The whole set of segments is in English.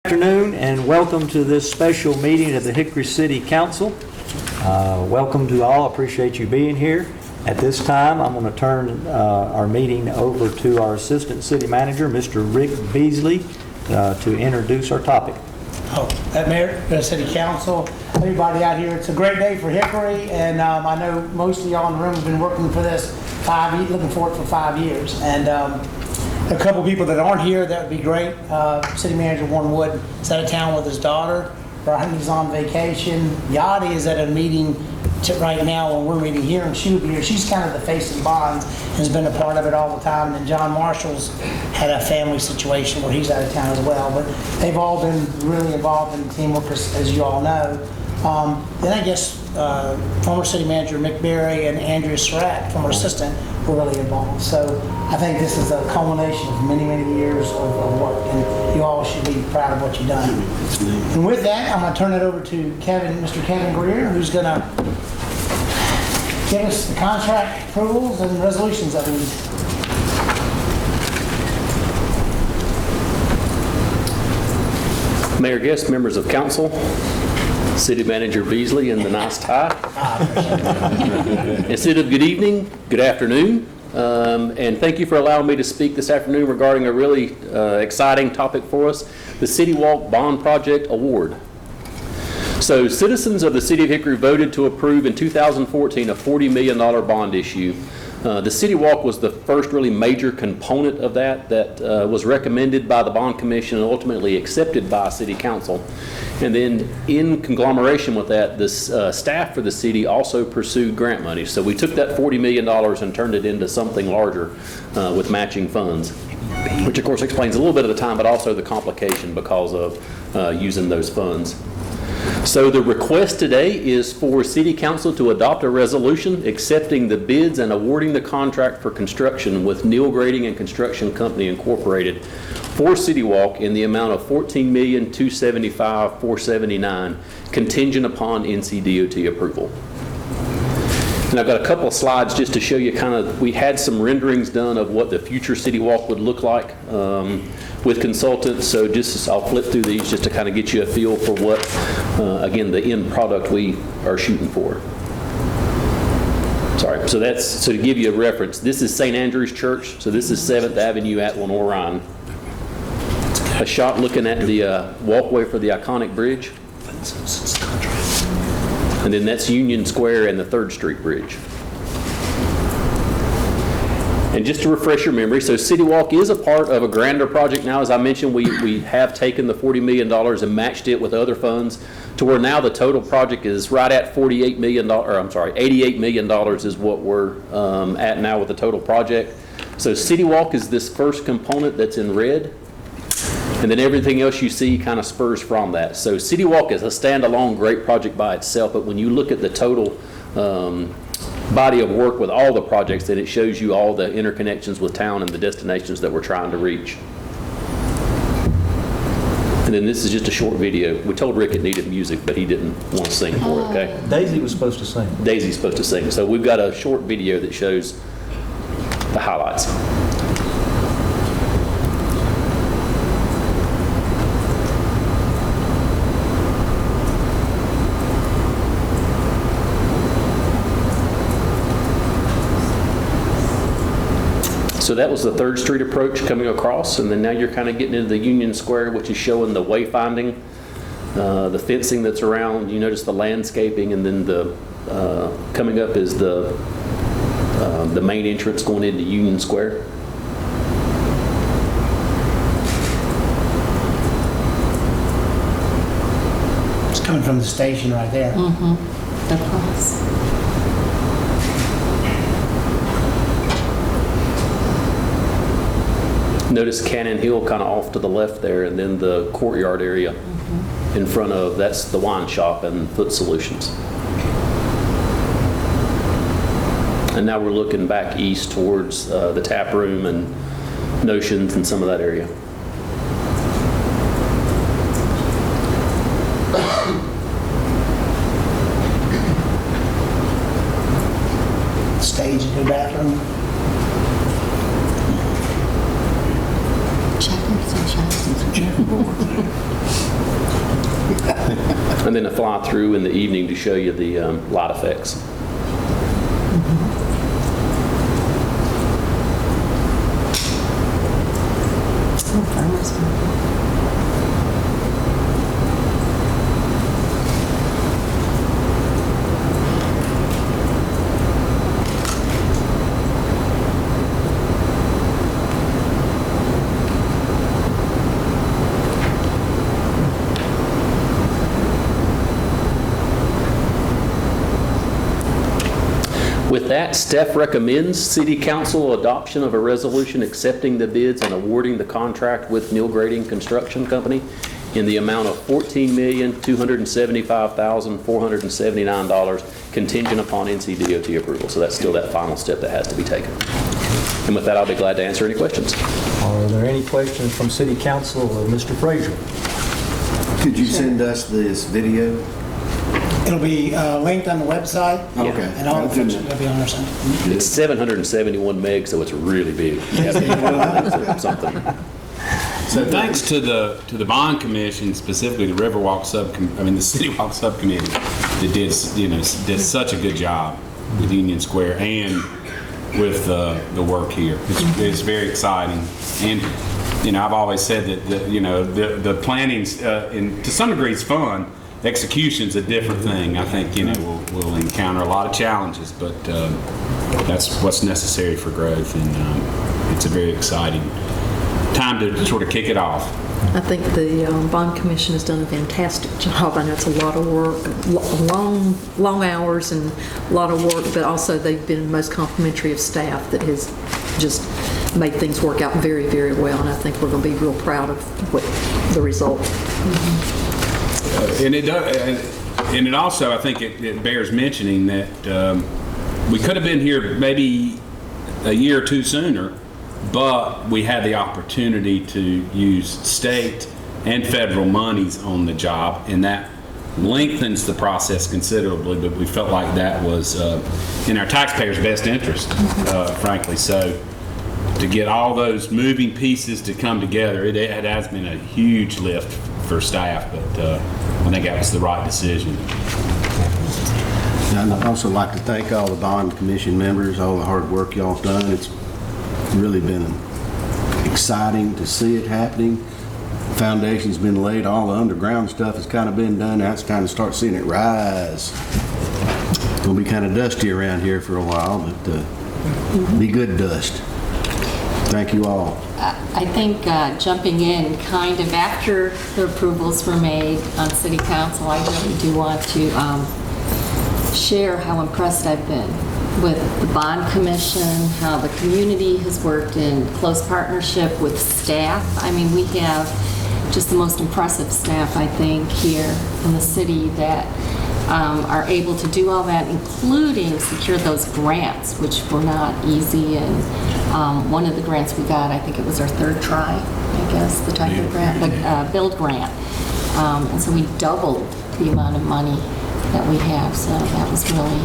Afternoon and welcome to this special meeting of the Hickory City Council. Welcome to all. Appreciate you being here. At this time, I'm going to turn our meeting over to our Assistant City Manager, Mr. Rick Beasley, to introduce our topic. Mayor, City Council, everybody out here, it's a great day for Hickory, and I know most of y'all in the room have been working for this looking for it for 5 years. And a couple people that aren't here, that would be great. City Manager Warren Wood is out of town with his daughter. Rodney's on vacation. Yadi is at a meeting right now when we're meeting here, and she will be here. She's kind of the face of Bonds, has been a part of it all the time. And then John Marshall's had a family situation where he's out of town as well. But they've all been really involved in teamwork, as you all know. Then I guess former City Manager Mick Berry and Andrea Surratt, former assistant, were really involved. So I think this is a culmination of many, many years of work, and you all should be proud of what you've done. And with that, I'm going to turn it over to Mr. Kevin Greer, who's going to give us the contract approvals and resolutions that we need. Mayor, guests, members of council, City Manager Beasley in the nice tie. Instead of good evening, good afternoon. And thank you for allowing me to speak this afternoon regarding a really exciting topic for us, the City Walk Bond Project Award. So citizens of the City of Hickory voted to approve in 2014 a $40 million bond issue. The City Walk was the first really major component of that was recommended by the Bond Commission and ultimately accepted by City Council. And then in conglomeration with that, the staff for the city also pursued grant money. So we took that $40 million and turned it into something larger with matching funds, which of course explains a little bit of the time, but also the complication because of using those funds. So the request today is for City Council to adopt a resolution accepting the bids and awarding the contract for construction with Neal Grading and Construction Company Incorporated for City Walk in the amount of $14,275,479 contingent upon NCDOT approval. And I've got a couple of slides just to show you we had some renderings done of what the future City Walk would look like with consultants. So I'll flip through these just to kind of get you a feel for what, again, the end product we are shooting for. Sorry, so to give you a reference, this is St. Andrew's Church. So this is 7th Avenue at Lenore-Ryan. A shot looking at the walkway for the iconic bridge. And then that's Union Square and the 3rd Street Bridge. And just to refresh your memory, so City Walk is a part of a grander project now. As I mentioned, we have taken the $40 million and matched it with other funds to where now the total project is right at $88 million is what we're at now with the total project. So City Walk is this first component that's in red. And then everything else you see kind of spurs from that. So City Walk is a standalone great project by itself, but when you look at the total body of work with all the projects, then it shows you all the interconnections with town and the destinations that we're trying to reach. And then this is just a short video. We told Rick it needed music, but he didn't want to sing for it, okay? Daisy was supposed to sing. Daisy's supposed to sing. So we've got a short video that shows the highlights. So that was the 3rd Street approach coming across, and then now you're kind of getting into the Union Square, which is showing the wayfinding, the fencing that's around. You notice the landscaping, and then the coming up is the main entrance going into Union Square. It's coming from the station right there. The cross. Notice Cannon Hill kind of off to the left there, and then the courtyard area in front of, that's the wine shop and Foot Solutions. And now we're looking back east towards the tap room and Notions and some of that area. Stage in the bathroom. Checkers and checkerboard. And then a fly-through in the evening to show you the light effects. Farmers market. With that, staff recommends City Council adoption of a resolution accepting the bids and awarding the contract with Neil Grading Construction Company in the amount of $14,275,479 contingent upon NCDOT approval. So that's still that final step that has to be taken. And with that, I'll be glad to answer any questions. Are there any questions from City Council or Mr. Frazier? Could you send us this video? It'll be linked on the website. Okay. And all the pictures will be on our site. It's 771 megs, so it's really big. You have to be something. So thanks to the bond commission, specifically the Riverwalk the City Walk subcommittee, that did such a good job with Union Square and with the work here. It's very exciting, and I've always said that the planning to some degree is fun. Execution's a different thing. I think we'll encounter a lot of challenges, but that's what's necessary for growth, and it's a very exciting time to sort of kick it off. I think the Bond Commission has done a fantastic job. I know it's a lot of work, long hours and a lot of work, but also they've been most complimentary of staff that has just made things work out very, very well, and I think we're going to be real proud of the result. And it also, I think it bears mentioning that we could have been here maybe a year or two sooner, but we had the opportunity to use state and federal monies on the job, and that lengthens the process considerably, but we felt like that was in our taxpayers' best interest, frankly. So to get all those moving pieces to come together, it has been a huge lift for staff, but I think that was the right decision. And I'd also like to thank all the bond commission members, all the hard work y'all have done. It's really been exciting to see it happening. Foundation's been laid, all the underground stuff has kind of been done. Now it's time to start seeing it rise. It's gonna be kind of dusty around here for a while, but be good dust. Thank you all. I think jumping in kind of after the approvals were made on City Council, I really do want to share how impressed I've been with the Bond Commission, how the community has worked in close partnership with staff. I mean, we have just the most impressive staff, I think, here in the city that are able to do all that, including secure those grants, which were not easy. And one of the grants we got, I think it was our third try, I guess, the type of grant, the build grant. And so we doubled the amount of money that we have. So that was really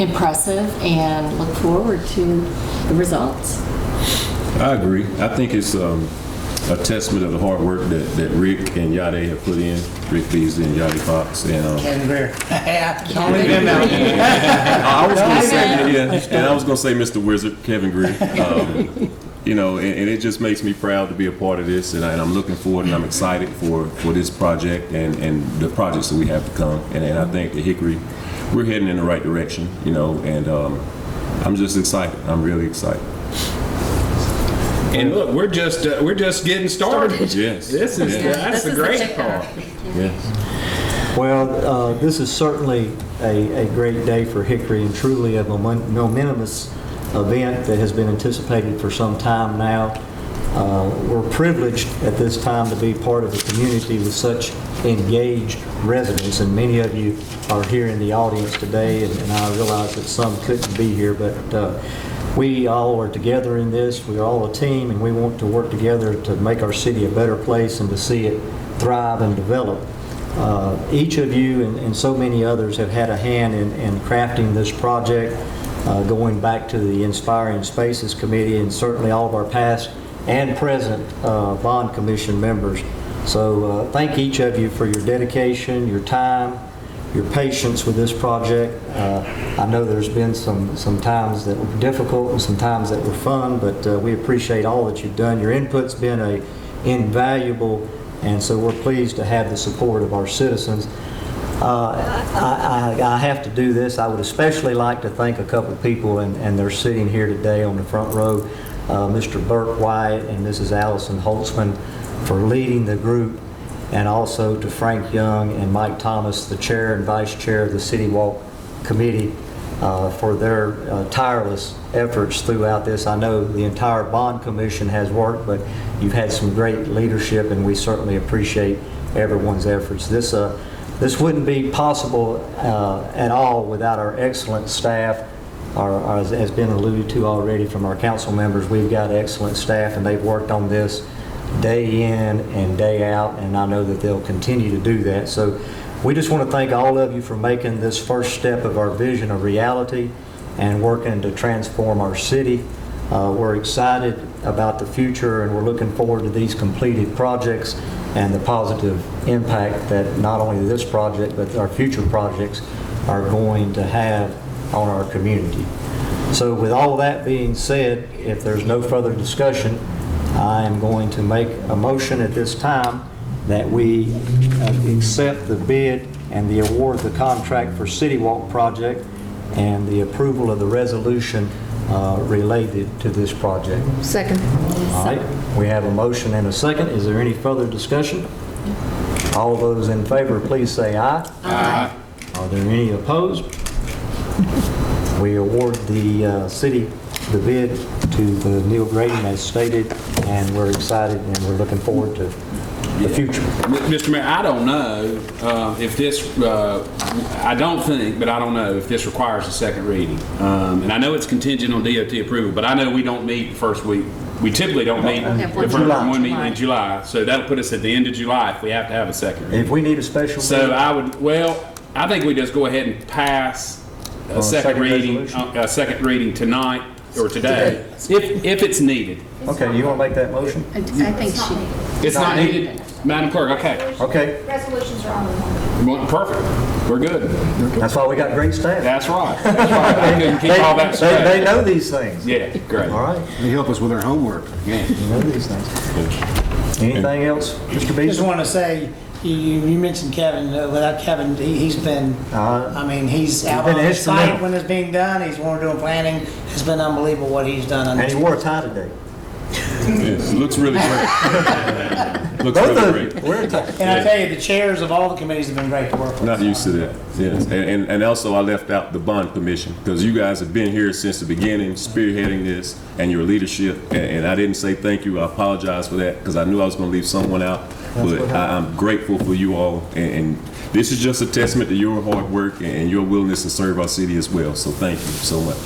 impressive, and look forward to the results. I agree. I think it's a testament of the hard work that Rick and Yade have put in, Rick Beasley and Yade Fox. And Kevin Greer. I was going to say Mr. Wizard, Kevin Greer. And it just makes me proud to be a part of this, and I'm looking forward and I'm excited for this project and the projects that we have to come. And I think the Hickory, we're heading in the right direction, and I'm just excited. I'm really excited. And look, we're just getting started. Yes. That's the great part. Yes. Well, this is certainly a great day for Hickory, and truly a momentous event that has been anticipated for some time now. We're privileged at this time to be part of a community with such engaged residents, and many of you are here in the audience today, and I realize that some couldn't be here, but we all are together in this. We're all a team, and we want to work together to make our city a better place and to see it thrive and develop. Each of you and so many others have had a hand in crafting this project, going back to the Inspiring Spaces Committee, and certainly all of our past and present Bond Commission members. So thank each of you for your dedication, your time, your patience with this project. I know there's been some times that were difficult and some times that were fun, but we appreciate all that you've done. Your input's been invaluable, and so we're pleased to have the support of our citizens. I have to do this. I would especially like to thank a couple of people, and they're sitting here today on the front row, Mr. Burke Wyatt and Mrs. Allison Holtzman, for leading the group, and also to Frank Young and Mike Thomas, the chair and vice chair of the City Walk Committee, for their tireless efforts throughout this. I know the entire Bond Commission has worked, but you've had some great leadership, and we certainly appreciate everyone's efforts. This wouldn't be possible at all without our excellent staff. As has been alluded to already from our council members, we've got excellent staff, and they've worked on this day in and day out, and I know that they'll continue to do that. So we just want to thank all of you for making this first step of our vision a reality and working to transform our city. We're excited about the future, and we're looking forward to these completed projects and the positive impact that not only this project but our future projects are going to have on our community. So with all that being said, if there's no further discussion, I am going to make a motion at this time that we accept the bid and the award the contract for City Walk project and the approval of the resolution related to this project. Second. All right, we have a motion and a second. Is there any further discussion? All those in favor, please say aye. Aye. Are there any opposed? We award the bid to the Neil Graydon as stated, and we're excited and we're looking forward to the future. Mr. Mayor, I don't know if this, I don't think, but I don't know if this requires a second reading. And I know it's contingent on DOT approval, but I know we don't meet the first week. We typically don't meet the first one meeting in July. So that'll put us at the end of July if we have to have a second reading. If we need a special So meeting, I think we just go ahead and pass a second reading tonight or today, if it's needed. okay, you want to make that motion? I think she, It's not needed, Madam Clerk, okay. Okay, Resolutions are on the one. Perfect, we're good. that's why we got great staff. That's right, that's right. I couldn't keep all that They straight. know these things. Yeah, great. All right, They help us with our homework. Yeah. they know these things. Anything else, Mr. Just Beasley? want to say, you mentioned Kevin. Without Kevin, he's been, I mean, he's out been on the instrumental. site when it's being done. He's doing planning. It's been unbelievable what he's done. on And he this. wore a tie today. Yes, it looks really great. Looks Both really of great. you, wear a tie. And I tell you, the chairs of all the committees have been great to work with. Not used to that, yes. And also I left out the bond commission, because you guys have been here since the beginning, spearheading this, and your leadership, and I didn't say thank you, I apologize for that, because I knew I was gonna leave someone out, but I'm grateful for you all, and this is just a testament to your hard work and your willingness to serve our city as well, so thank you so much.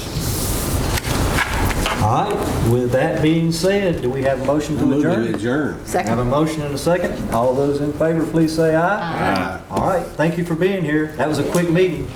All right, with that being said, do we have a motion to Move to adjourn? adjourn. Have a Second. motion and a second. All those in favor, please say aye. Aye. All right, thank you for being here. That was a quick meeting.